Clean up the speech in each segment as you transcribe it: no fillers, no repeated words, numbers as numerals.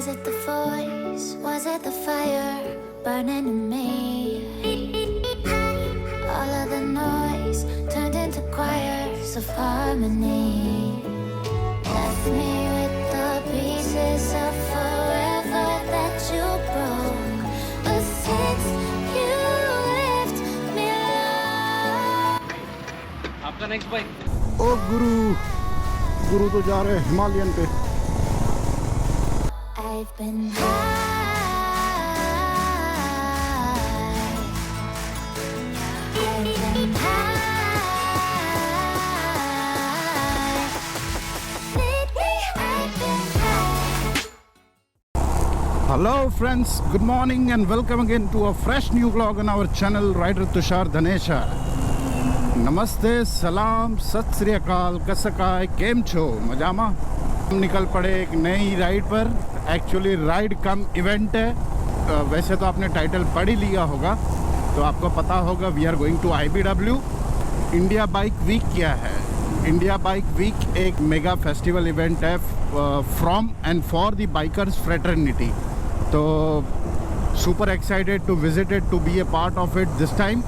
Was it the voice? Was it the fire burning in me? All of the noise turned into choirs of harmony. Left me with the pieces of forever that you broke. But since you left me alone. आपका next bike? ओ गुरु तो जा रहे हैं Himalayan पे। I've been high. I've been high. Lately I've been high. Hello friends, good morning and welcome again to a fresh new vlog on our channel Rider Tushar Dhanesha. नमस्ते, सलाम, सत श्री अकाल, कसकाय, केम छो, मजामा। हम निकल पड़े एक नई राइड पर। एक्चुअली राइड कम इवेंट है। वैसे तो आपने टाइटल पढ़ ही लिया होगा, तो आपको पता होगा we are going to IBW। India bike week क्या है? इंडिया बाइक वीक एक मेगा फेस्टिवल इवेंट है from and for the bikers fraternity. तो super excited to visit it, to be a part of it this time.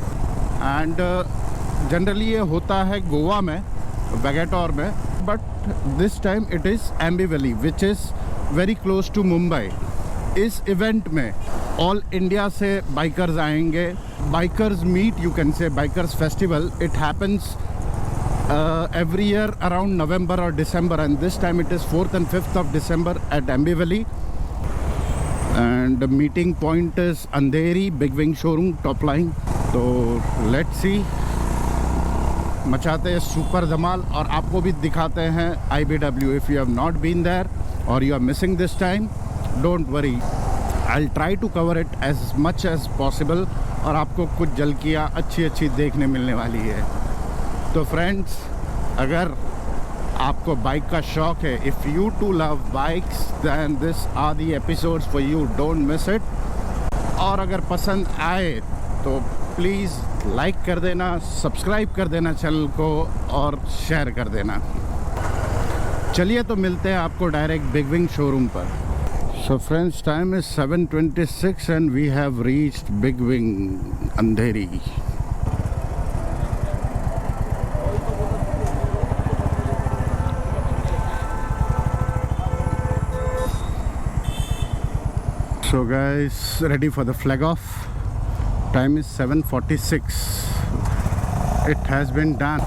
And generally ये होता है गोवा में, वैगेटोर में, but this time it is Aamby Valley which is very close to Mumbai. इस event में all India से bikers आएंगे। Bikers meet, you can say bikers festival. It happens every year around November or December, and this time it is 4th and 5th of December at Ambi Valley. And the meeting point is Andheri Big Wing Showroom top line. So let's see, मचाते हैं super धमाल और आपको भी दिखाते हैं IBW. If you have not been there or you are missing this time, don't worry, I'll try to cover it as much as possible और आपको कुछ झलकियाँ अच्छी देखने मिलने वाली है। तो फ्रेंड्स, अगर आपको बाइक का शौक है, if you too love bikes, then this are the episodes for you, don't miss it. और अगर पसंद आए तो प्लीज़ लाइक कर देना, सब्सक्राइब कर देना चैनल को और शेयर कर देना। चलिए तो मिलते हैं आपको डायरेक्ट बिग विंग शोरूम पर। So friends, time is 7:26 and we have reached Big Wing Andheri. So guys, ready for the flag off. Time is 7:46. It has been done.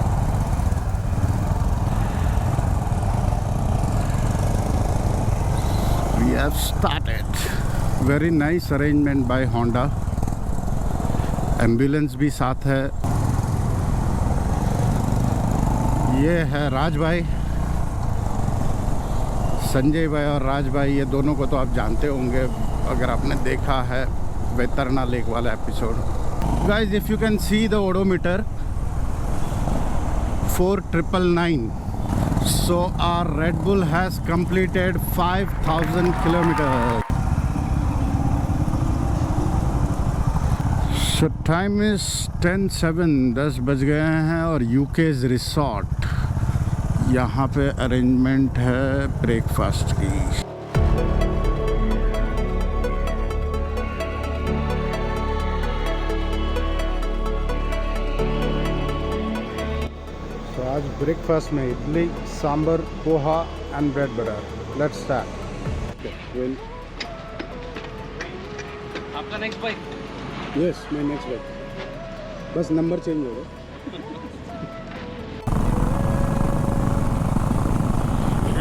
We have started. Very nice arrangement by Honda. Ambulance भी साथ है। ये है राज भाई, संजय भाई और राज भाई। ये दोनों को तो आप जानते होंगे अगर आपने देखा है वैतरना लेक वाला episode. Guys, if you can see the odometer 4999, so our Red Bull has completed 5000 kilometre. So time is 10:07, 10 बज गए हैं और यूकेज रिसोर्ट, यहाँ पे अरेंजमेंट है ब्रेकफास्ट की। आज ब्रेकफास्ट में idli, sambar, poha and bread butter. Let's start. आपका next bike? Yes, my next bike, बस नंबर चेंज होगा।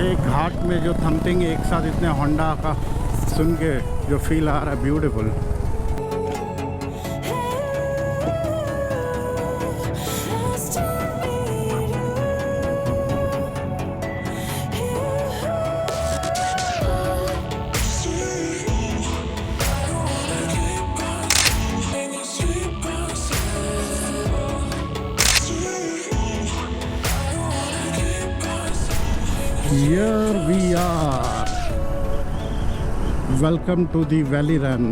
एक घाट में जो थम्पिंग एक साथ इतने होंडा का सुन के जो फील आ रहा है, beautiful. Here we are. Welcome to the Valley Run.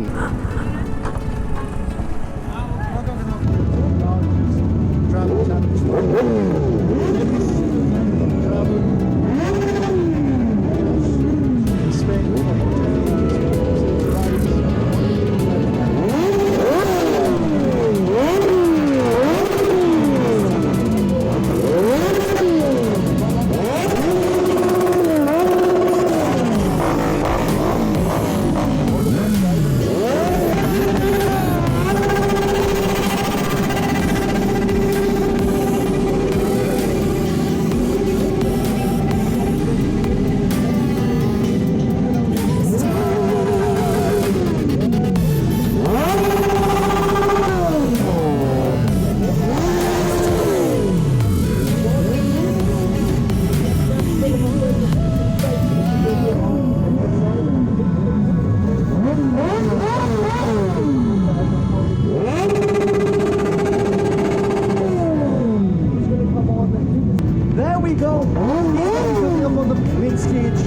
we go. Coming up on the main stage.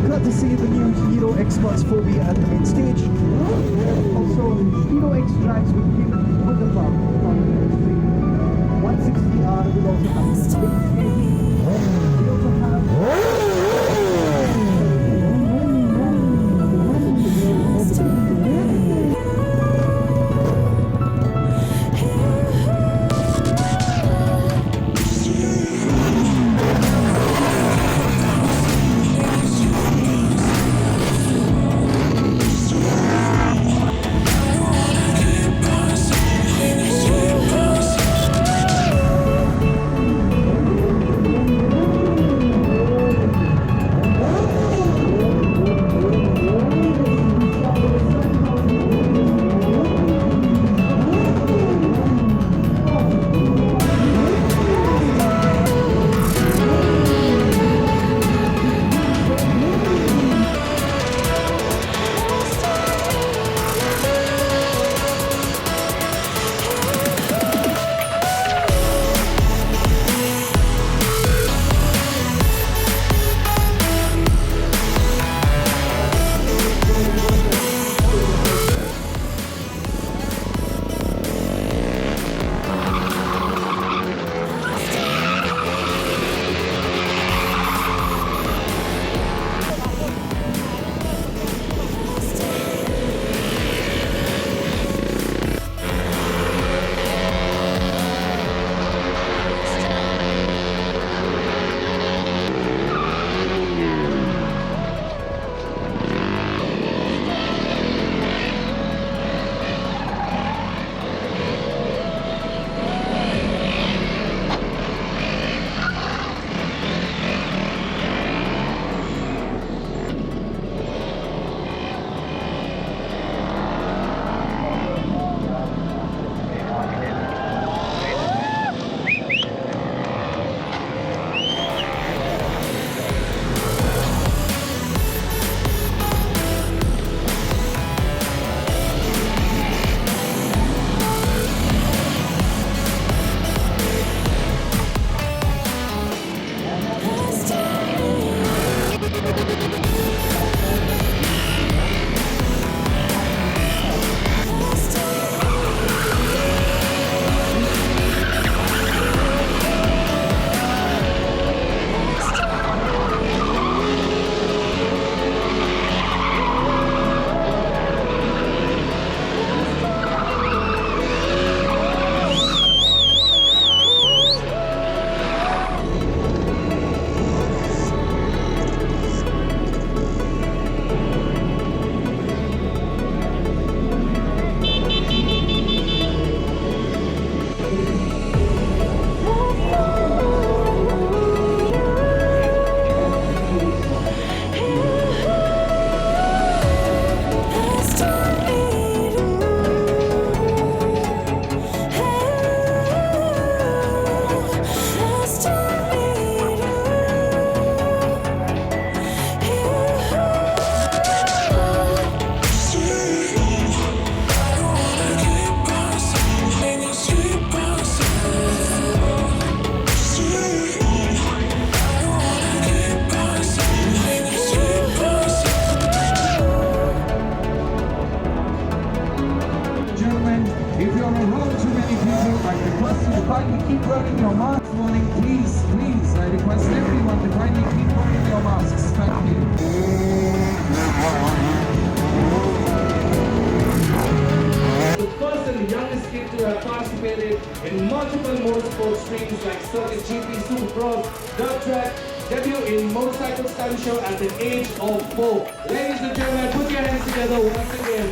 Courtesy of the new Hero X Plus Phobia at the main stage. Also, Hero X tracks will be with the pub on the street. 160R will also have this big stage. We also kindly keep wearing your masks. Warning, please, please. I request everyone to kindly keep wearing your masks. Thank you. The first and the youngest kid to have participated in multiple motorsport streams like Circuit GP, Supercross, Dirt Track, debut in Motorcycle Study Show at the age of 4. Ladies and gentlemen, put your hands together once again.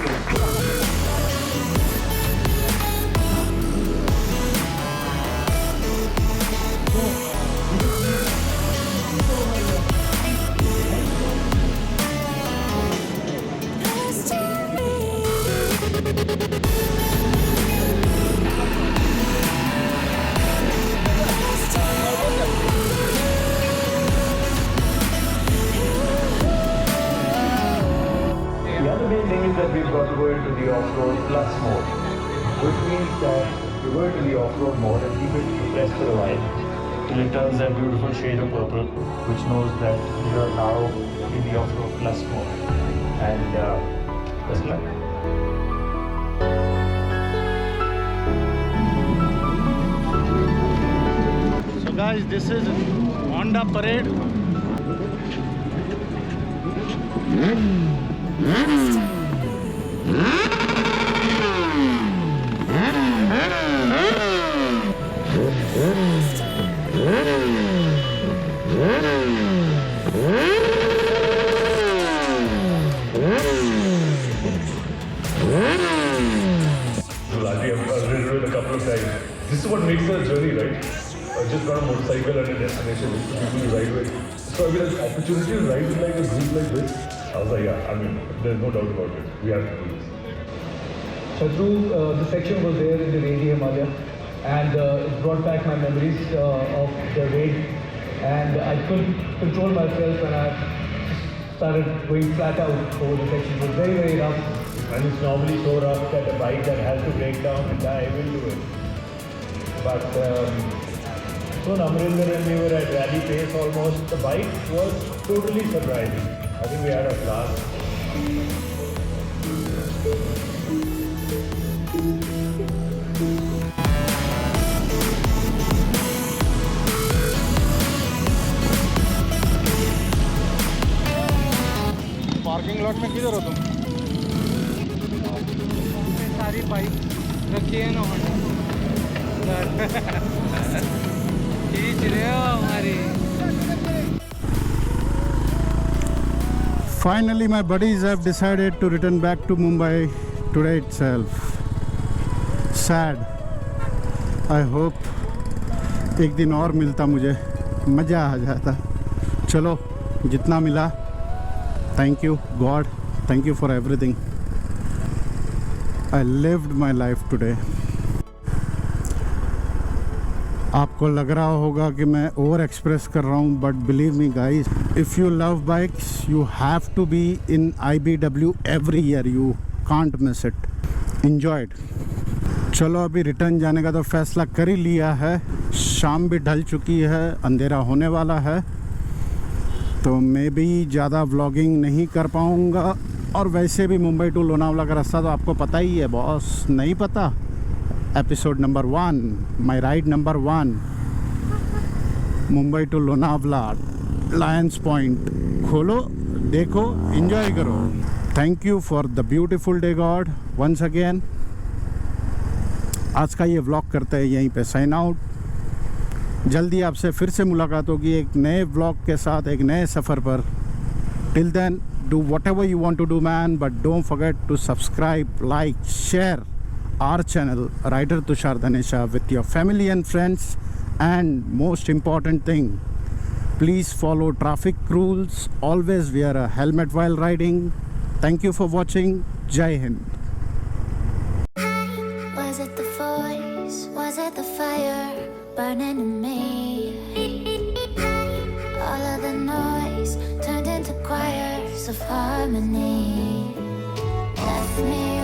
The other main thing is that we've got to go into the off-road plus mode, which means that you go into the off-road mode and keep it depressed for a while. till it turns that beautiful shade of purple, which knows that you are now in the off-road plus mode. And best luck. So guys, this is Honda Parade. I've ridden it a couple of times. This is what makes a journey, right? Just got a motorcycle and a destination for people to ride with. So I mean, an opportunity to ride with like a group like this, I was like, yeah, I mean, there's no doubt about it. We have to do this. Chandru, the section was there in the Redi Himalaya, and it brought back my memories of the raid, and I couldn't control myself, and I started going flat out over the section. It was very, very rough. And it's normally so rough that a bike that has to break down and die will do it. But so Amrinder and we were at rally pace almost. The bike was totally surprising. I think we had a blast. Parking lot में किधर हो तुम? सारी bike रखी है ना Honda खींच रहे हो हमारी. Finally, my buddies have decided to return back to Mumbai today itself. Sad. I hope एक दिन और मिलता मुझे, मज़ा आ जाता. चलो, जितना मिला, thank you God, thank you for everything. I lived my life today. आपको लग रहा होगा कि मैं ओवर एक्सप्रेस कर रहा हूँ, but believe me guys, if you love bikes you have to be in IBW every year. You can't miss it. Enjoyed. चलो, अभी रिटर्न जाने का तो फैसला कर ही लिया है. शाम भी ढल चुकी है, अंधेरा होने वाला है, तो मैं भी ज़्यादा व्लॉगिंग नहीं कर पाऊँगा. और वैसे भी मुंबई टू लोनावला का रास्ता तो आपको पता ही है बॉस. नहीं पता? Episode number 1, my ride number 1, Mumbai to Lonavala, Lions Point. खोलो, देखो, एंजॉय करो. Thank you for the beautiful day God once again. आज का ये व्लॉग करते हैं यहीं पे साइन आउट. जल्दी आपसे फिर से मुलाकात होगी एक नए व्लॉग के साथ, एक नए सफ़र पर. Till then, do whatever you want to do, man, but don't forget to subscribe, like, share our channel Rider Tushar Dhanesha with your family and friends. And most important thing, please follow traffic rules. Always wear a helmet while riding. Thank you for watching. Jai Hind. Was it the voice? Was it the fire burning in me? All of the noise turned into choirs of harmony. Left me